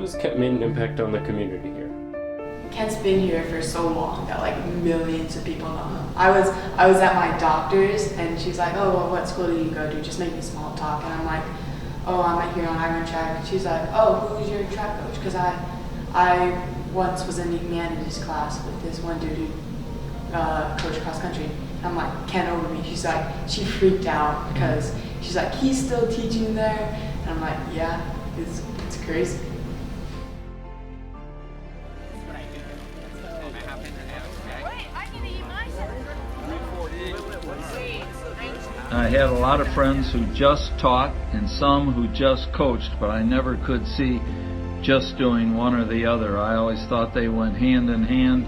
has Kent made an impact on the community here? Kent's been here for so long that like millions of people know him. I was at my doctor's and she's like, oh, well, what school do you go to? Just make me small talk. And I'm like, oh, I'm at Huron High School. She's like, oh, who's your track coach? Because I once was in the humanities class with this one dude who coached cross country. I'm like, Kent Overbey. She's like, she freaked out because she's like, he's still teaching there. And I'm like, yeah, it's crazy. I had a lot of friends who just taught and some who just coached, but I never could see just doing one or the other. I always thought they went hand in hand,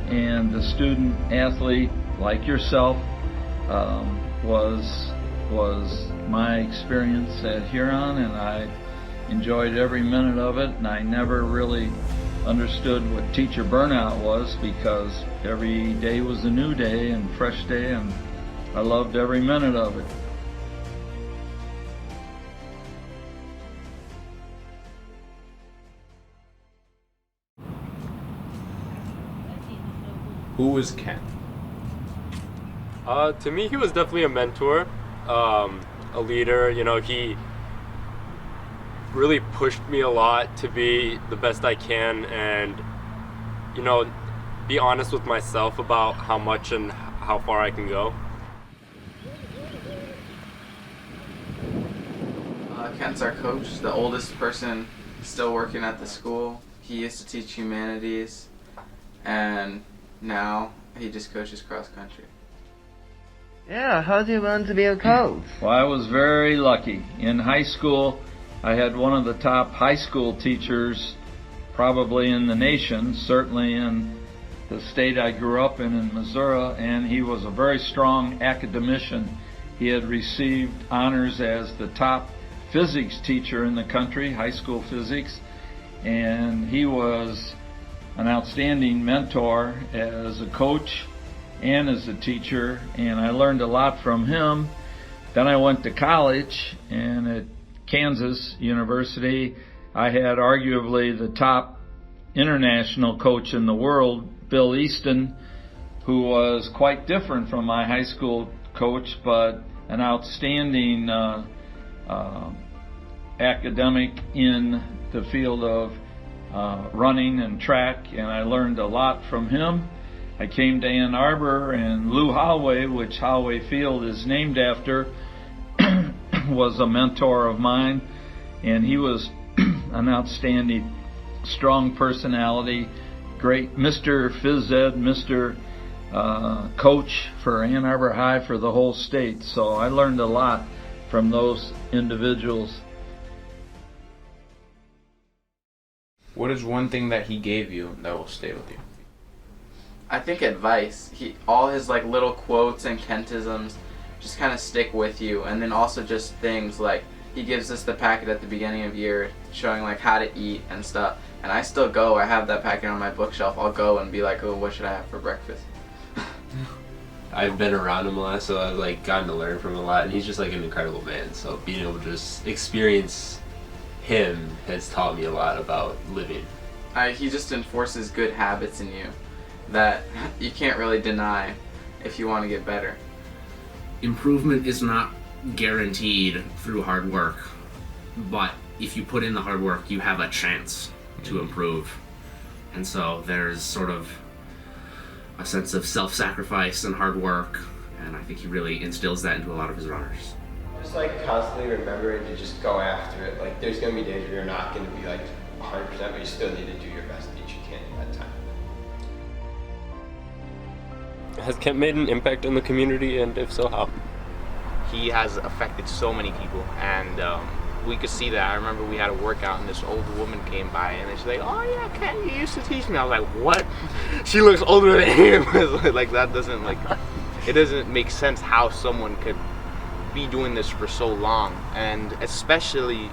and the student athlete like yourself was my experience at Huron, and I enjoyed every minute of it, and I never really understood what teacher burnout was because every day was a new day and fresh day, and I loved every minute of it. Who was Kent? To me, he was definitely a mentor, a leader. You know, he really pushed me a lot to be the best I can and, you know, be honest with myself about how much and how far I can go. Kent's our coach, the oldest person still working at the school. He used to teach humanities, and now he just coaches cross country. Yeah, how do you learn to be a coach? Well, I was very lucky. In high school, I had one of the top high school teachers probably in the nation, certainly in the state I grew up in Missouri, and he was a very strong academician. He had received honors as the top physics teacher in the country, high school physics, and he was an outstanding mentor as a coach and as a teacher, and I learned a lot from him. Then I went to college, and at Kansas University, I had arguably the top international coach in the world, Bill Easton, who was quite different from my high school coach, but an outstanding academic in the field of running and track, and I learned a lot from him. I came to Ann Arbor, and Lou Holloway, which Holloway Field is named after, was a mentor of mine, and he was an outstanding, strong personality, great Mr. Phys Ed, Mr. Coach for Ann Arbor High for the whole state. So I learned a lot from those individuals. What is one thing that he gave you that will stay with you? I think advice. All his like little quotes and Kentisms just kind of stick with you, and then also just things like he gives us the packet at the beginning of year showing like how to eat and stuff, and I still go. I have that packet on my bookshelf. I'll go and be like, oh, what should I have for breakfast? I've been around him a lot, so I've like gotten to learn from him a lot, and he's just like an incredible man. So being able to just experience him has taught me a lot about living. He just enforces good habits in you that you can't really deny if you want to get better. Improvement is not guaranteed through hard work, but if you put in the hard work, you have a chance to improve. And so there's sort of a sense of self-sacrifice and hard work, and I think he really instills that into a lot of his runners. Just like constantly remembering to just go after it. Like there's going to be days where you're not going to be like 100%, but you still need to do your best that you can at that time. Has Kent made an impact on the community, and if so, how? He has affected so many people, and we could see that. I remember we had a workout, and this old woman came by, and she's like, oh yeah, Kent, you used to teach me. I was like, what? She looks older than him. Like, that doesn't, like, it doesn't make sense how someone could be doing this for so long, and especially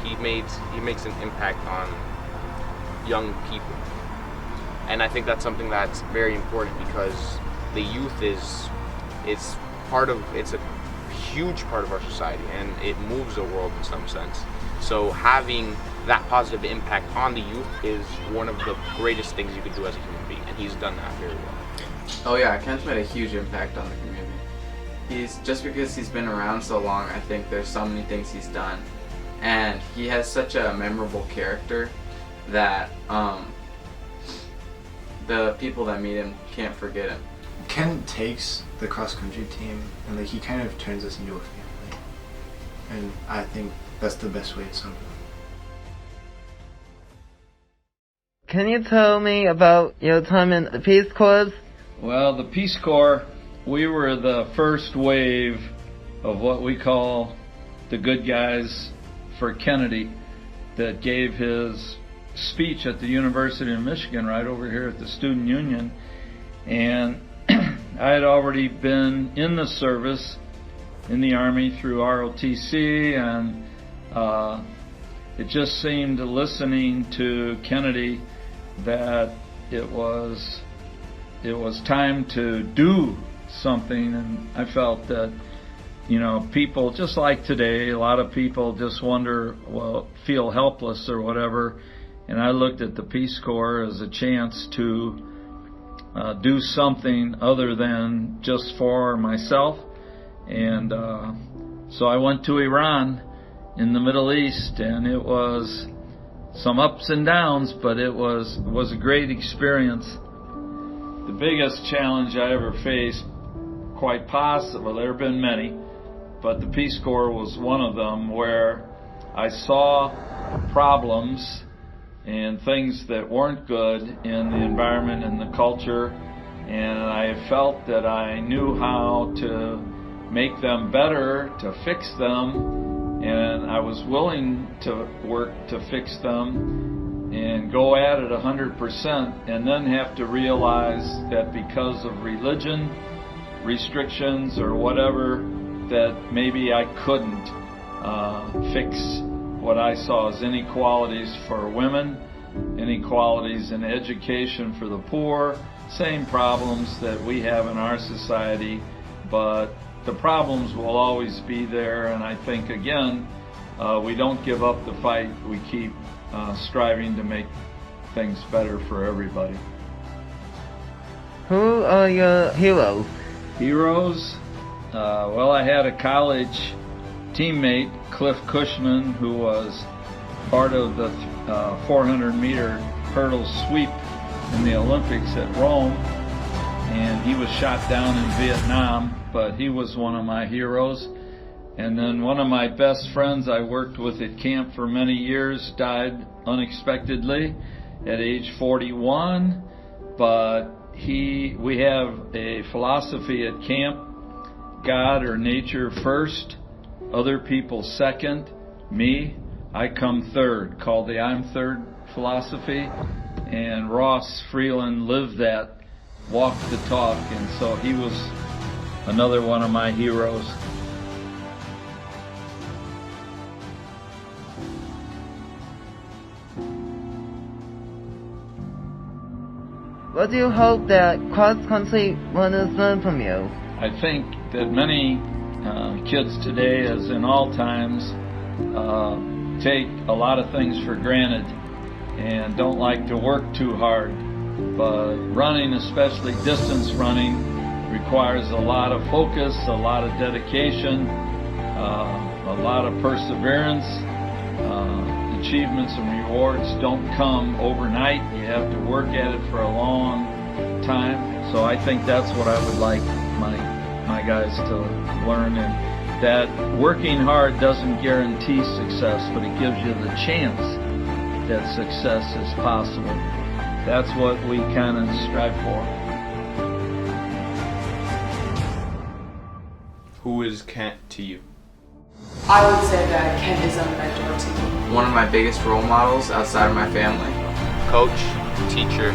he makes an impact on young people. And I think that's something that's very important, because the youth is it's a huge part of our society, and it moves the world in some sense. So having that positive impact on the youth is one of the greatest things you could do as a human being, and he's done that very well. Oh yeah, Kent's made a huge impact on the community. Just because he's been around so long, I think there's so many things he's done, and he has such a memorable character that the people that meet him can't forget him. Ken takes the cross country team and like he kind of turns us into a family, and I think that's the best way to sum it up. Can you tell me about your time in the Peace Corps? Well, the Peace Corps, we were the first wave of what we call the good guys for Kennedy that gave his speech at the University of Michigan right over here at the Student Union. And I had already been in the service in the Army through ROTC, and it just seemed, listening to Kennedy, that it was time to do something. And I felt that, you know, people just like today, a lot of people just wonder, well, feel helpless or whatever, and I looked at the Peace Corps as a chance to do something other than just for myself. And so I went to Iran in the Middle East, and it was some ups and downs, but it was a great experience. The biggest challenge I ever faced, quite possible, there have been many, but the Peace Corps was one of them, where I saw problems and things that weren't good in the environment and the culture, and I felt that I knew how to make them better, to fix them, and I was willing to work to fix them and go at it 100%, and then have to realize that because of religion, restrictions, or whatever, that maybe I couldn't fix what I saw as inequalities for women, inequalities in education for the poor, same problems that we have in our society, but the problems will always be there. And I think, again, we don't give up the fight. We keep striving to make things better for everybody. Who are your heroes? Heroes? Well, I had a college teammate, Cliff Cushman, who was part of the 400-meter hurdle sweep in the Olympics at Rome, and he was shot down in Vietnam, but he was one of my heroes. And then one of my best friends I worked with at camp for many years died unexpectedly at age 41, but we have a philosophy at camp: God or nature first, other people second, me, I come third, called the I'm Third philosophy. And Ross Freeland lived that, walked the talk, and so he was another one of my heroes. What do you hope that cross-country runners learn from you? I think that many kids today, as in all times, take a lot of things for granted and don't like to work too hard. But running, especially distance running, requires a lot of focus, a lot of dedication, a lot of perseverance. Achievements and rewards don't come overnight. You have to work at it for a long time. So I think that's what I would like my guys to learn, and that working hard doesn't guarantee success, but it gives you the chance that success is possible. That's what we kind of strive for. Who is Kent to you? I would say that Kent is a mentor to me. One of my biggest role models outside of my family. Coach, teacher,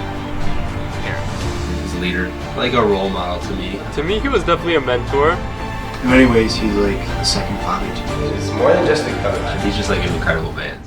parent. He's a leader. Like a role model to me. To me, he was definitely a mentor. In many ways, he's like a second father to me. It's more than just a coach. He's just like an incredible man.